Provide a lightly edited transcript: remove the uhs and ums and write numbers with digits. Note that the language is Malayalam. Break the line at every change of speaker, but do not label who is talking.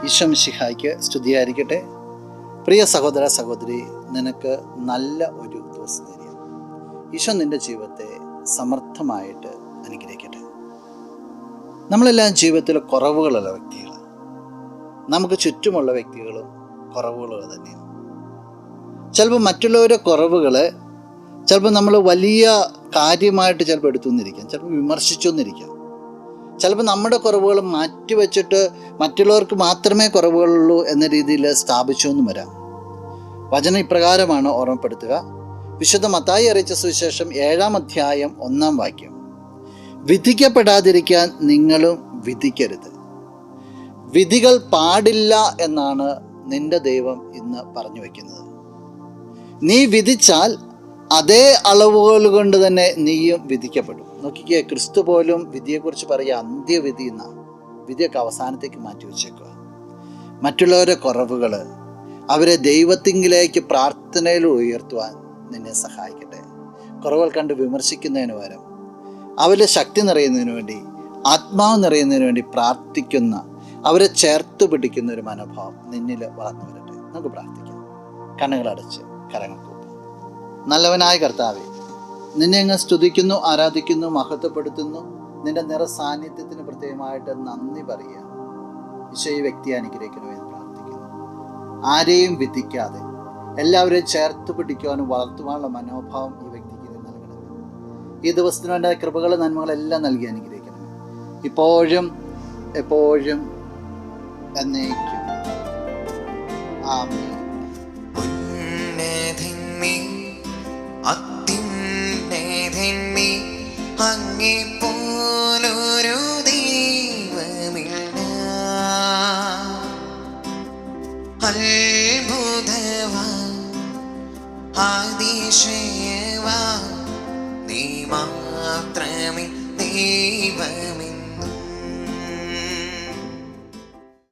ഈശോ മിശിഹായ്ക്ക് സ്തുതിയായിരിക്കട്ടെ. പ്രിയ സഹോദര സഹോദരി, നിനക്ക് നല്ല ഒരു ദിവസം നേരിയ ഈശോ നിൻ്റെ ജീവിതത്തെ സമർത്ഥമായിട്ട് അനുഗ്രഹിക്കട്ടെ. നമ്മളെല്ലാം ജീവിതത്തിൽ കുറവുകളുള്ള വ്യക്തികളാണ്. നമുക്ക് ചുറ്റുമുള്ള വ്യക്തികളും കുറവുകൾ തന്നെയാണ്. ചിലപ്പോൾ മറ്റുള്ളവരുടെ കുറവുകൾ ചിലപ്പോൾ നമ്മൾ വലിയ കാര്യമായിട്ട് ചിലപ്പോൾ എടുത്തുവന്നിരിക്കാം, ചിലപ്പോൾ വിമർശിച്ചൊന്നിരിക്കാം. ചിലപ്പോൾ നമ്മുടെ കുറവുകൾ മാറ്റിവെച്ചിട്ട് മറ്റുള്ളവർക്ക് മാത്രമേ കുറവുകളുള്ളൂ എന്ന രീതിയിൽ സ്ഥാപിച്ചെന്നും വരാം. വചനം ഇപ്രകാരമാണ് ഓർമ്മപ്പെടുത്തുക. വിശുദ്ധ മത്തായി അറിയിച്ച സുവിശേഷം 7-ാം അധ്യായം 1-ാം വാക്യം: വിധിക്കപ്പെടാതിരിക്കാൻ നിങ്ങളും വിധിക്കരുത്. വിധികൾ പാടില്ല എന്നാണ് നിന്റെ ദൈവം ഇന്ന് പറഞ്ഞു വയ്ക്കുന്നത്. നീ വിധിച്ചാൽ അതേ അളവുകൾ കൊണ്ട് തന്നെ നീയും വിധിക്കപ്പെടും. നോക്കിക്കേ, ക്രിസ്തു പോലും വിധിയെക്കുറിച്ച് പറയുക അന്ത്യവിധി എന്നാണ്. വിധിയൊക്കെ അവസാനത്തേക്ക് മാറ്റി വെച്ചേക്കുക. മറ്റുള്ളവരുടെ കുറവുകൾ അവരെ ദൈവത്തിങ്കിലേക്ക് പ്രാർത്ഥനയിലൂടെ ഉയർത്തുവാൻ നിന്നെ സഹായിക്കട്ടെ. കുറവുകൾ കണ്ട് വിമർശിക്കുന്നതിന് പകരം അവരുടെ ശക്തി നിറയുന്നതിന് വേണ്ടി, ആത്മാവ് നിറയുന്നതിന് വേണ്ടി പ്രാർത്ഥിക്കുന്ന, അവരെ ചേർത്ത് പിടിക്കുന്ന ഒരു മനോഭാവം നിന്നിൽ വളർന്നു വരട്ടെ. നമുക്ക് പ്രാർത്ഥിക്കാം. കണ്ണുകളടച്ച് കരങ്ങൾ കൂപ്പി. നല്ലവനായ കർത്താവേ, നിന്നെ അങ്ങ് സ്തുതിക്കുന്നു, ആരാധിക്കുന്നു, മഹത്വപ്പെടുത്തുന്നു. നിന്റെ നിറ സാന്നിധ്യത്തിന് പ്രത്യേകമായിട്ട് നന്ദി പറയുക. ഈശോ ഈ വ്യക്തിയെ അനുഗ്രഹിക്കണമെന്ന് പ്രാർത്ഥിക്കുന്നു. ആരെയും വിധിക്കാതെ എല്ലാവരെയും ചേർത്ത് പിടിക്കുവാനും വളർത്തുവാനുള്ള മനോഭാവം ഈ വ്യക്തിക്ക് നൽകണം. ഈ ദിവസത്തിന് വേണ്ട കൃപകൾ, നന്മകളെല്ലാം നൽകി അനുഗ്രഹിക്കണം. ഇപ്പോഴും എപ്പോഴും എന്നേക്കും. ആമേൻ.
അങ്ങേ പോലൊരു ദൈവമില്ല. അത്ഭുതവാൻ അതിശയവാൻ നീ മാത്രമേ ദൈവം.